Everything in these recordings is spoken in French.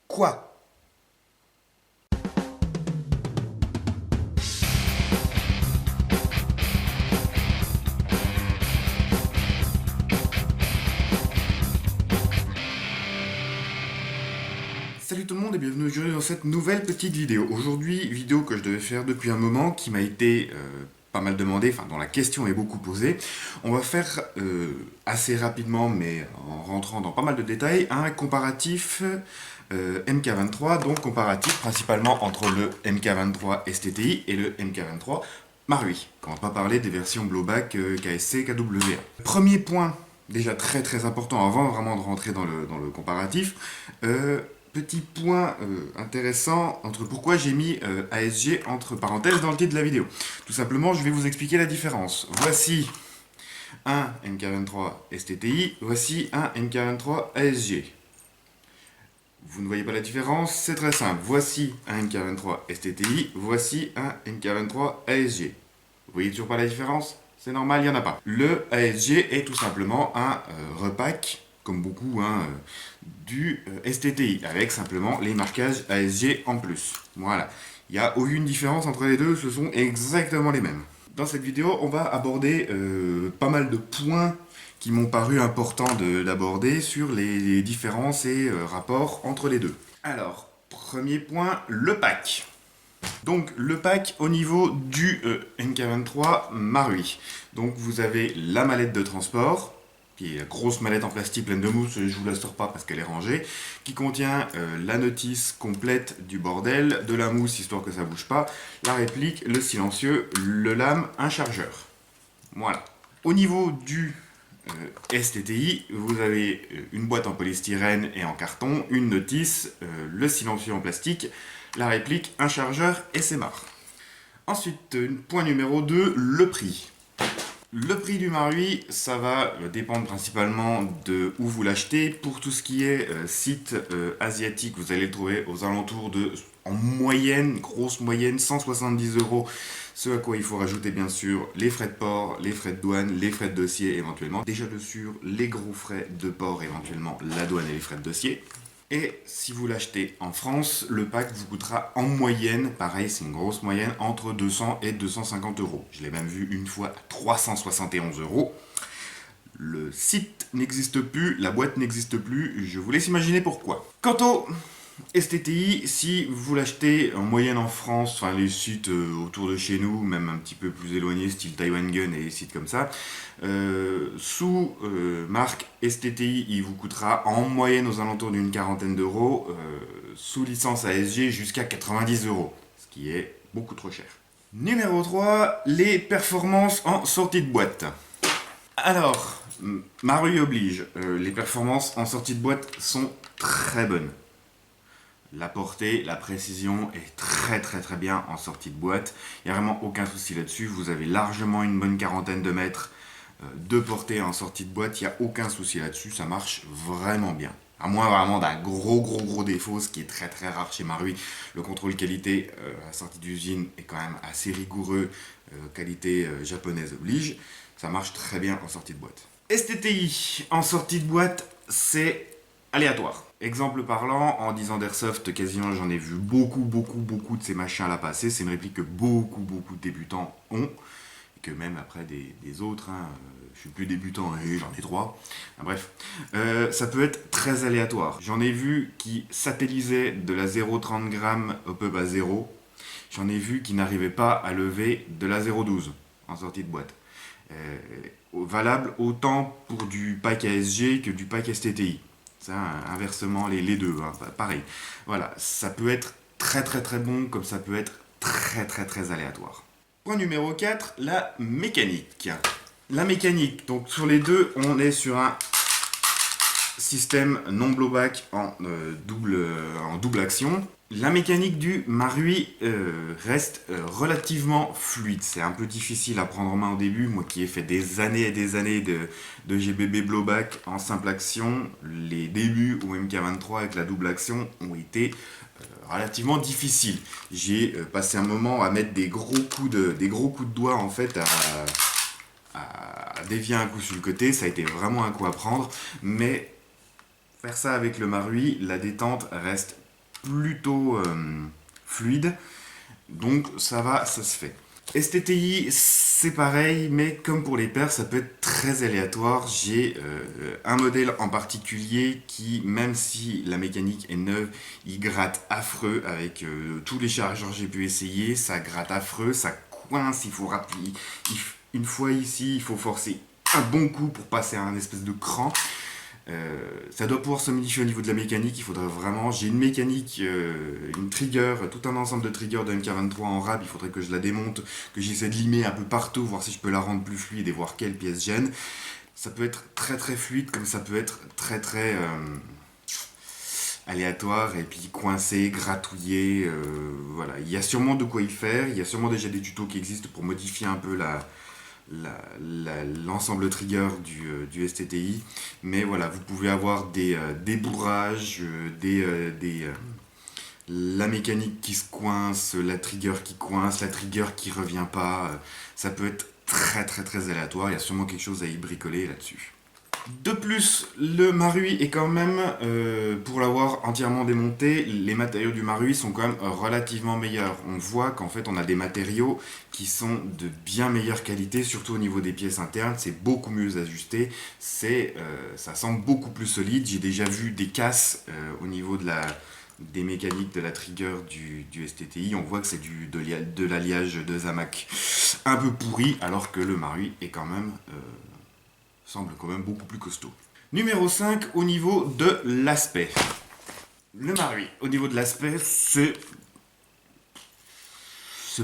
Quoi? Salut tout le monde et bienvenue aujourd'hui dans cette nouvelle petite vidéo. Aujourd'hui, vidéo que je devais faire depuis un moment, qui m'a été pas mal demandée, enfin dont la question est beaucoup posée. On va faire assez rapidement, mais en rentrant dans pas mal de détails, un comparatif MK23, donc comparatif principalement entre le MK23 STTI et le MK23 Marui. On va pas parler des versions blowback KSC, KWA. Premier point, déjà très très important avant vraiment de rentrer dans le comparatif, petit point intéressant entre pourquoi j'ai mis ASG entre parenthèses dans le titre de la vidéo. Tout simplement, je vais vous expliquer la différence. Voici un MK23 STTI, voici un MK23 ASG. Vous ne voyez pas la différence? C'est très simple. Voici un MK23 STTI, voici un MK23 ASG. Vous voyez toujours pas la différence? C'est normal, il n'y en a pas. Le ASG est tout simplement un repack, comme beaucoup, du STTI, avec simplement les marquages ASG en plus. Voilà. Il n'y a aucune différence entre les deux, ce sont exactement les mêmes. Dans cette vidéo, on va aborder pas mal de points qui m'ont paru importants d'aborder sur les différences et rapports entre les deux. Alors, premier point, le pack. Donc le pack au niveau du MK23 Marui. Donc vous avez la mallette de transport, qui est la grosse mallette en plastique pleine de mousse, je vous la sors pas parce qu'elle est rangée, qui contient la notice complète du bordel, de la mousse histoire que ça bouge pas, la réplique, le silencieux, le lame, un chargeur. Voilà. Au niveau du STTI, vous avez une boîte en polystyrène et en carton, une notice, le silencieux en plastique, la réplique, un chargeur et c'est marre. Ensuite, point numéro 2, le prix. Le prix du Marui, ça va dépendre principalement de où vous l'achetez. Pour tout ce qui est site asiatique, vous allez le trouver aux alentours de, en moyenne, grosse moyenne, 170 €. Ce à quoi il faut rajouter bien sûr les frais de port, les frais de douane, les frais de dossier éventuellement. Déjà dessus, les gros frais de port éventuellement, la douane et les frais de dossier. Et si vous l'achetez en France, le pack vous coûtera en moyenne, pareil c'est une grosse moyenne, entre 200 et 250 €. Je l'ai même vu une fois à 371 €. Le site n'existe plus, la boîte n'existe plus, je vous laisse imaginer pourquoi. Quant au STTI, si vous l'achetez en moyenne en France, enfin les sites autour de chez nous, même un petit peu plus éloignés, style Taiwan Gun et des sites comme ça, sous marque STTI, il vous coûtera en moyenne aux alentours d'une quarantaine d'euros, sous licence ASG jusqu'à 90 €, ce qui est beaucoup trop cher. Numéro 3, les performances en sortie de boîte. Alors, Marui oblige, les performances en sortie de boîte sont très bonnes. La portée, la précision est très très bien en sortie de boîte. Il n'y a vraiment aucun souci là-dessus. Vous avez largement une bonne quarantaine de mètres de portée en sortie de boîte. Il n'y a aucun souci là-dessus. Ça marche vraiment bien. À moins vraiment d'un gros défaut, ce qui est très très rare chez Marui. Le contrôle qualité à la sortie d'usine est quand même assez rigoureux. Qualité japonaise oblige. Ça marche très bien en sortie de boîte. STTI en sortie de boîte, c'est aléatoire. Exemple parlant, en 10 ans d'airsoft, quasiment j'en ai vu beaucoup de ces machins là passer. C'est une réplique que beaucoup de débutants ont. Et que même après des autres, je suis plus débutant et j'en ai 3. Bref, ça peut être très aléatoire. J'en ai vu qui satellisaient de la 0,30 g up à 0. J'en ai vu qui n'arrivaient pas à lever de la 0,12 en sortie de boîte. Valable autant pour du pack ASG que du pack STTI. Ça, inversement, les deux, pareil. Voilà, ça peut être très bon, comme ça peut être très aléatoire. Point numéro 4, la mécanique. La mécanique, donc sur les deux, on est sur un système non blowback en double action. La mécanique du Marui reste relativement fluide. C'est un peu difficile à prendre en main au début. Moi qui ai fait des années et des années de GBB blowback en simple action, les débuts au MK23 avec la double action ont été relativement difficiles. J'ai passé un moment à mettre des gros coups de doigt en fait à dévier un coup sur le côté. Ça a été vraiment un coup à prendre, mais faire ça avec le Marui, la détente reste plutôt fluide. Donc ça va, ça se fait. STTI, c'est pareil, mais comme pour les paires, ça peut être très aléatoire. J'ai un modèle en particulier qui, même si la mécanique est neuve, il gratte affreux avec tous les chargeurs que j'ai pu essayer. Ça gratte affreux, ça coince, il faut rappeler. Une fois ici, il faut forcer un bon coup pour passer à un espèce de cran. Ça doit pouvoir se modifier au niveau de la mécanique. Il faudrait vraiment. J'ai une mécanique, une trigger, tout un ensemble de triggers de MK23 en rab. Il faudrait que je la démonte, que j'essaie de limer un peu partout, voir si je peux la rendre plus fluide et voir quelle pièce gêne. Ça peut être très très fluide, comme ça peut être très très aléatoire et puis coincé, gratouillé. Voilà, il y a sûrement de quoi y faire. Il y a sûrement déjà des tutos qui existent pour modifier un peu l'ensemble trigger du STTI, mais voilà, vous pouvez avoir des bourrages, la mécanique qui se coince, la trigger qui coince, la trigger qui revient pas, ça peut être très très très aléatoire, il y a sûrement quelque chose à y bricoler là-dessus. De plus, le Marui est quand même, pour l'avoir entièrement démonté, les matériaux du Marui sont quand même relativement meilleurs. On voit qu'en fait on a des matériaux qui sont de bien meilleure qualité, surtout au niveau des pièces internes, c'est beaucoup mieux ajusté, ça semble beaucoup plus solide. J'ai déjà vu des casses au niveau des mécaniques de la trigger du STTI, on voit que c'est de l'alliage de Zamac un peu pourri, alors que le Marui est quand même... semble quand même beaucoup plus costaud. Numéro 5, au niveau de l'aspect. Le Marui, au niveau de l'aspect, c'est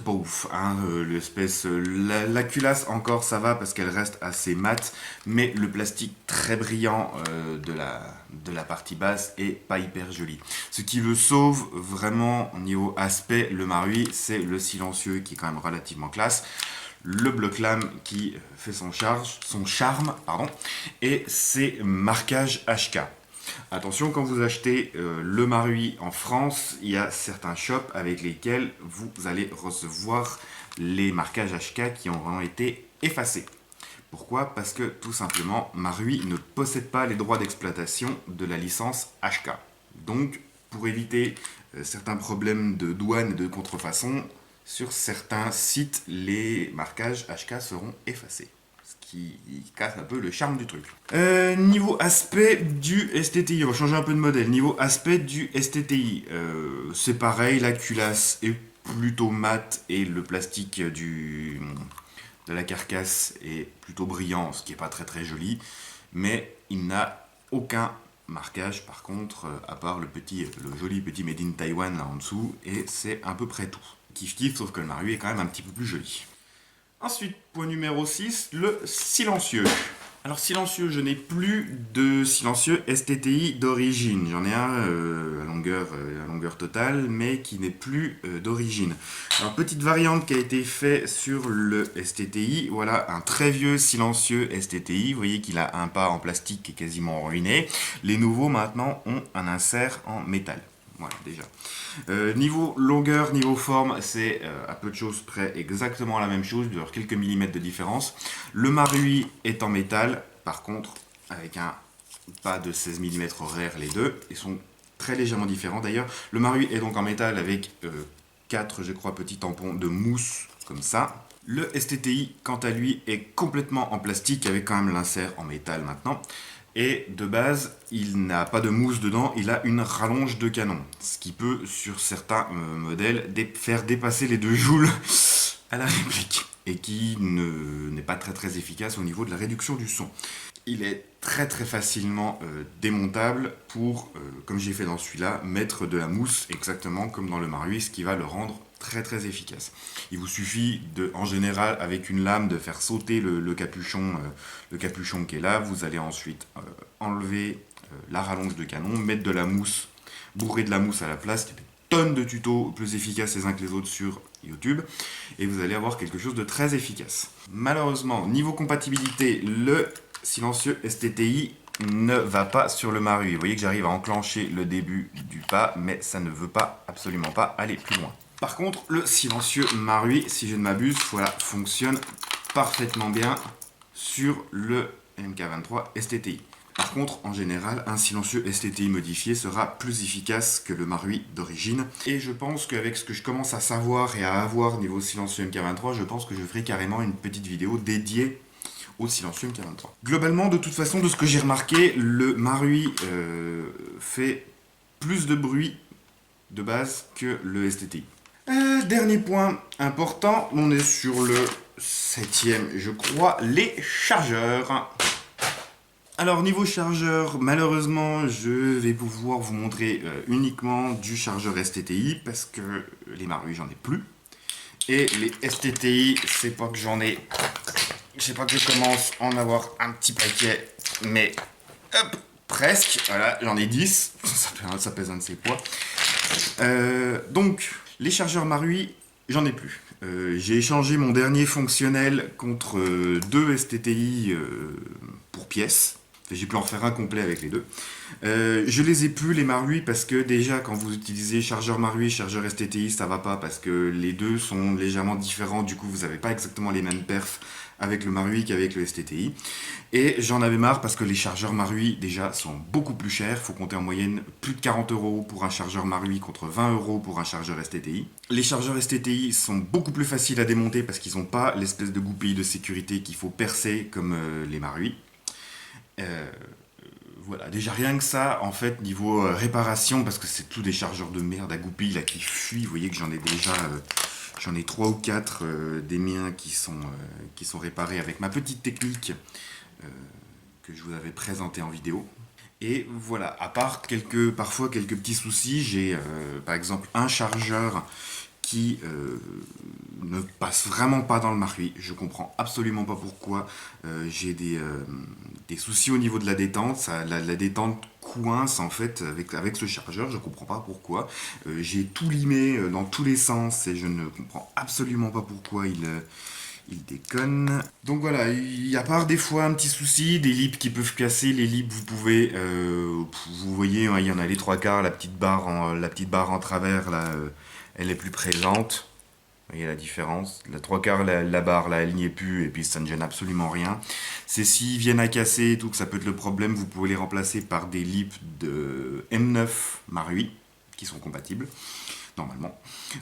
pas ouf. Hein. L'espèce, la culasse encore ça va parce qu'elle reste assez mate, mais le plastique très brillant de la partie basse est pas hyper joli. Ce qui le sauve vraiment au niveau aspect, le Marui, c'est le silencieux qui est quand même relativement classe. Le bloc lame qui fait son charme, et ses marquages HK. Attention, quand vous achetez le Marui en France, il y a certains shops avec lesquels vous allez recevoir les marquages HK qui ont vraiment été effacés. Pourquoi? Parce que tout simplement, Marui ne possède pas les droits d'exploitation de la licence HK. Donc, pour éviter certains problèmes de douane et de contrefaçon, sur certains sites, les marquages HK seront effacés. Ce qui casse un peu le charme du truc. Niveau aspect du STTI, on va changer un peu de modèle. Niveau aspect du STTI, c'est pareil, la culasse est plutôt mate et le plastique de la carcasse est plutôt brillant, ce qui n'est pas très très joli. Mais il n'a aucun marquage par contre, à part le joli petit Made in Taiwan là en dessous, et c'est à peu près tout. Kiff kiff, sauf que le Marui est quand même un petit peu plus joli. Ensuite, point numéro 6, le silencieux. Alors silencieux, je n'ai plus de silencieux STTI d'origine. J'en ai un à longueur totale, mais qui n'est plus d'origine. Alors petite variante qui a été faite sur le STTI. Voilà un très vieux silencieux STTI. Vous voyez qu'il a un pas en plastique qui est quasiment ruiné. Les nouveaux maintenant ont un insert en métal. Voilà, déjà. Niveau longueur, niveau forme, c'est à peu de choses près exactement la même chose, il doit y avoir quelques millimètres de différence. Le Marui est en métal, par contre, avec un pas de 16 mm horaire les deux, ils sont très légèrement différents d'ailleurs. Le Marui est donc en métal avec 4, je crois, petits tampons de mousse, comme ça. Le STTI, quant à lui, est complètement en plastique, avec quand même l'insert en métal maintenant. Et de base, il n'a pas de mousse dedans, il a une rallonge de canon. Ce qui peut, sur certains modèles, faire dépasser les 2 joules à la réplique. Et qui n'est pas très très efficace au niveau de la réduction du son. Il est très très facilement démontable pour, comme j'ai fait dans celui-là, mettre de la mousse exactement comme dans le Marui, ce qui va le rendre très très efficace. Il vous suffit en général avec une lame de faire sauter le capuchon qui est là. Vous allez ensuite enlever la rallonge de canon, mettre de la mousse, bourrer de la mousse à la place. Il y a des tonnes de tutos plus efficaces les uns que les autres sur YouTube et vous allez avoir quelque chose de très efficace. Malheureusement, niveau compatibilité, le silencieux STTI ne va pas sur le Marui. Vous voyez que j'arrive à enclencher le début du pas, mais ça ne veut absolument pas aller plus loin. Par contre, le silencieux Marui, si je ne m'abuse, voilà, fonctionne parfaitement bien sur le MK23 STTI. Par contre, en général, un silencieux STTI modifié sera plus efficace que le Marui d'origine. Et je pense qu'avec ce que je commence à savoir et à avoir niveau silencieux MK23, je pense que je ferai carrément une petite vidéo dédiée au silencieux MK23. Globalement, de toute façon, de ce que j'ai remarqué, le Marui fait plus de bruit de base que le STTI. Dernier point important, on est sur le 7ème, je crois, les chargeurs. Alors niveau chargeur, malheureusement, je vais pouvoir vous montrer uniquement du chargeur STTI parce que les Marui, j'en ai plus. Et les STTI, c'est pas que j'en ai... Je sais pas que je commence à en avoir un petit paquet, mais hop, presque. Voilà, j'en ai 10, ça pèse un de ses poids. Donc, les chargeurs Marui, j'en ai plus. J'ai échangé mon dernier fonctionnel contre 2 STTI pour pièces. J'ai pu en faire un complet avec les deux. Je les ai plus les Marui parce que déjà quand vous utilisez chargeur Marui, chargeur STTI, ça va pas parce que les deux sont légèrement différents. Du coup, vous n'avez pas exactement les mêmes perfs avec le Marui qu'avec le STTI. Et j'en avais marre parce que les chargeurs Marui déjà sont beaucoup plus chers. Il faut compter en moyenne plus de 40 € pour un chargeur Marui contre 20 € pour un chargeur STTI. Les chargeurs STTI sont beaucoup plus faciles à démonter parce qu'ils n'ont pas l'espèce de goupille de sécurité qu'il faut percer comme les Marui. Voilà, déjà rien que ça, en fait, niveau réparation, parce que c'est tous des chargeurs de merde à goupilles là qui fuient, vous voyez que j'en ai déjà, j'en ai 3 ou 4 des miens qui sont réparés avec ma petite technique que je vous avais présentée en vidéo. Et voilà, à part parfois quelques petits soucis, j'ai par exemple un chargeur qui ne passe vraiment pas dans le Marui. Je comprends absolument pas pourquoi. J'ai des soucis au niveau de la détente. La détente coince en fait avec ce chargeur. Je comprends pas pourquoi. J'ai tout limé dans tous les sens et je ne comprends absolument pas pourquoi il déconne. Donc voilà, à part des fois un petit souci, des lips qui peuvent casser, les lips vous pouvez, vous voyez, hein, il y en a les 3/4, la petite barre en travers là, elle est plus présente. Vous voyez la différence. La 3/4, la barre là, elle n'y est plus et puis ça ne gêne absolument rien. C'est s'ils viennent à casser et tout que ça peut être le problème, vous pouvez les remplacer par des lips de M9 Marui qui sont compatibles. Normalement.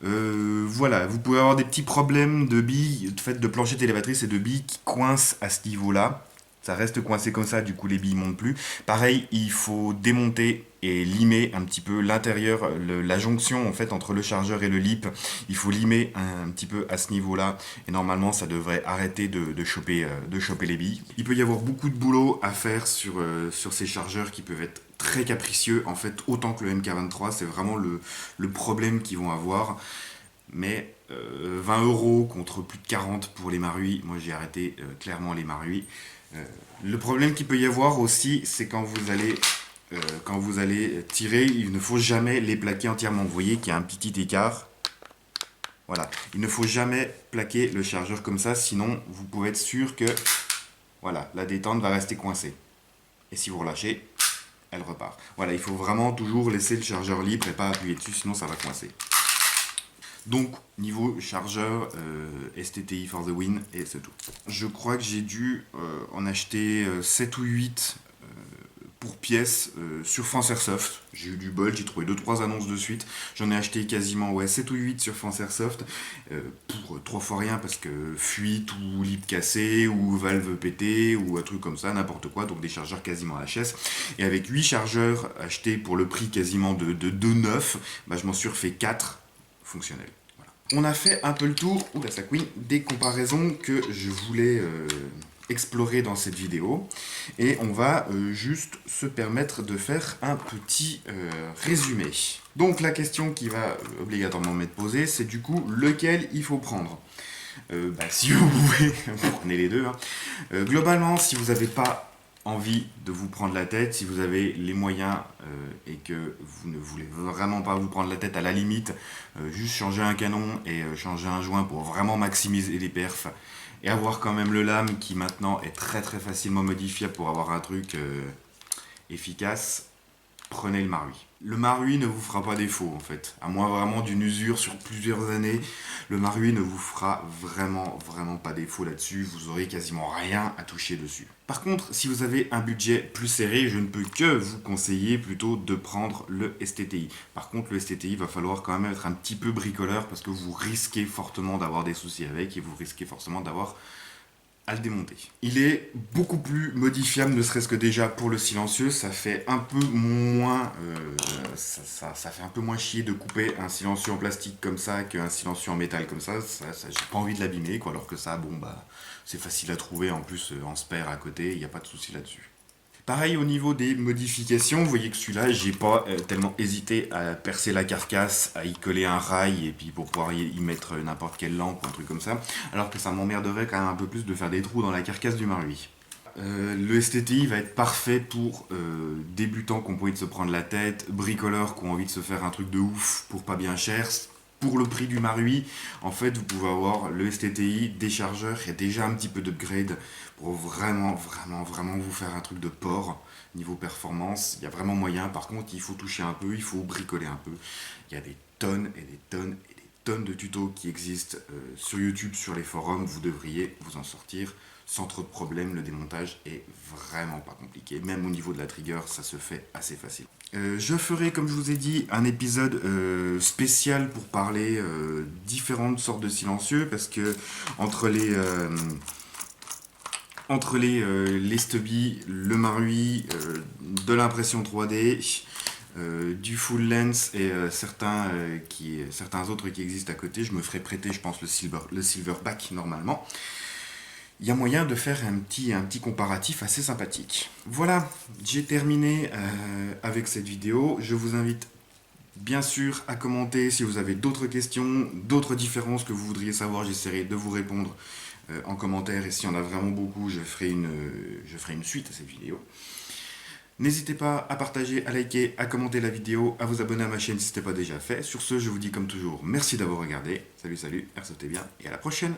Voilà, vous pouvez avoir des petits problèmes de billes, de planchette élévatrice et de billes qui coincent à ce niveau-là. Ça reste coincé comme ça, du coup les billes ne montent plus. Pareil, il faut démonter et limer un petit peu l'intérieur, la jonction en fait entre le chargeur et le lip. Il faut limer un petit peu à ce niveau-là et normalement ça devrait arrêter de choper les billes. Il peut y avoir beaucoup de boulot à faire sur ces chargeurs qui peuvent être très capricieux en fait, autant que le MK23, c'est vraiment le problème qu'ils vont avoir. Mais 20 € contre plus de 40 pour les Marui, moi j'ai arrêté clairement les Marui. Le problème qu'il peut y avoir aussi, c'est quand vous allez tirer, il ne faut jamais les plaquer entièrement. Vous voyez qu'il y a un petit écart. Voilà, il ne faut jamais plaquer le chargeur comme ça, sinon vous pouvez être sûr que voilà, la détente va rester coincée. Et si vous relâchez, elle repart. Voilà, il faut vraiment toujours laisser le chargeur libre et pas appuyer dessus, sinon ça va coincer. Donc, niveau chargeur, STTI for the win, et c'est tout. Je crois que j'ai dû en acheter 7 ou 8 pour pièce sur France Airsoft. J'ai eu du bol, j'ai trouvé 2-3 annonces de suite. J'en ai acheté quasiment 7 ou 8 sur France Airsoft pour 3 fois rien parce que fuite ou lip cassé ou valve pété ou un truc comme ça, n'importe quoi. Donc des chargeurs quasiment HS. Et avec 8 chargeurs achetés pour le prix quasiment de 2,9, bah, je m'en suis refait 4 fonctionnels. Voilà. On a fait un peu le tour des comparaisons que je voulais explorer dans cette vidéo et on va juste se permettre de faire un petit résumé. Donc la question qui va obligatoirement m'être posée, c'est du coup lequel il faut prendre. Si vous pouvez, vous prenez les deux. Hein. Globalement, si vous n'avez pas envie de vous prendre la tête, si vous avez les moyens et que vous ne voulez vraiment pas vous prendre la tête, à la limite, juste changer un canon et changer un joint pour vraiment maximiser les perfs et avoir quand même le lame qui maintenant est très très facilement modifiable pour avoir un truc efficace, prenez le Marui. Le Marui ne vous fera pas défaut en fait, à moins vraiment d'une usure sur plusieurs années, le Marui ne vous fera vraiment pas défaut là-dessus, vous aurez quasiment rien à toucher dessus. Par contre, si vous avez un budget plus serré, je ne peux que vous conseiller plutôt de prendre le STTI. Par contre, le STTI va falloir quand même être un petit peu bricoleur parce que vous risquez fortement d'avoir des soucis avec et vous risquez forcément d'avoir à le démonter. Il est beaucoup plus modifiable, ne serait-ce que déjà pour le silencieux, ça fait un peu moins, ça fait un peu moins chier de couper un silencieux en plastique comme ça qu'un silencieux en métal comme ça j'ai pas envie de l'abîmer, quoi, alors que ça, bon bah, c'est facile à trouver, en plus en spare à côté, il n'y a pas de souci là-dessus. Pareil au niveau des modifications, vous voyez que celui-là, j'ai pas tellement hésité à percer la carcasse, à y coller un rail et puis pour pouvoir y mettre n'importe quelle lampe ou un truc comme ça, alors que ça m'emmerderait quand même un peu plus de faire des trous dans la carcasse du Marui. Le STTI va être parfait pour débutants qui ont pas envie de se prendre la tête, bricoleurs qui ont envie de se faire un truc de ouf pour pas bien cher. Pour le prix du Marui, en fait, vous pouvez avoir le STTI, des chargeurs, il y a déjà un petit peu d'upgrade pour vraiment vous faire un truc de porc niveau performance. Il y a vraiment moyen, par contre, il faut toucher un peu, il faut bricoler un peu. Il y a des tonnes et des tonnes et des tonnes de tutos qui existent sur YouTube, sur les forums, vous devriez vous en sortir sans trop de problèmes. Le démontage est vraiment pas compliqué, même au niveau de la trigger, ça se fait assez facile. Je ferai, comme je vous ai dit, un épisode spécial pour parler différentes sortes de silencieux, parce que entre les stubby, le Marui, de l'impression 3D, du full lens et certains autres qui existent à côté, je me ferai prêter, je pense, le Silverback normalement. Il y a moyen de faire un petit comparatif assez sympathique. Voilà, j'ai terminé avec cette vidéo. Je vous invite bien sûr à commenter si vous avez d'autres questions, d'autres différences que vous voudriez savoir. J'essaierai de vous répondre en commentaire et s'il y en a vraiment beaucoup, je ferai une suite à cette vidéo. N'hésitez pas à partager, à liker, à commenter la vidéo, à vous abonner à ma chaîne si ce n'est pas déjà fait. Sur ce, je vous dis comme toujours, merci d'avoir regardé. Salut, RSOT bien et à la prochaine.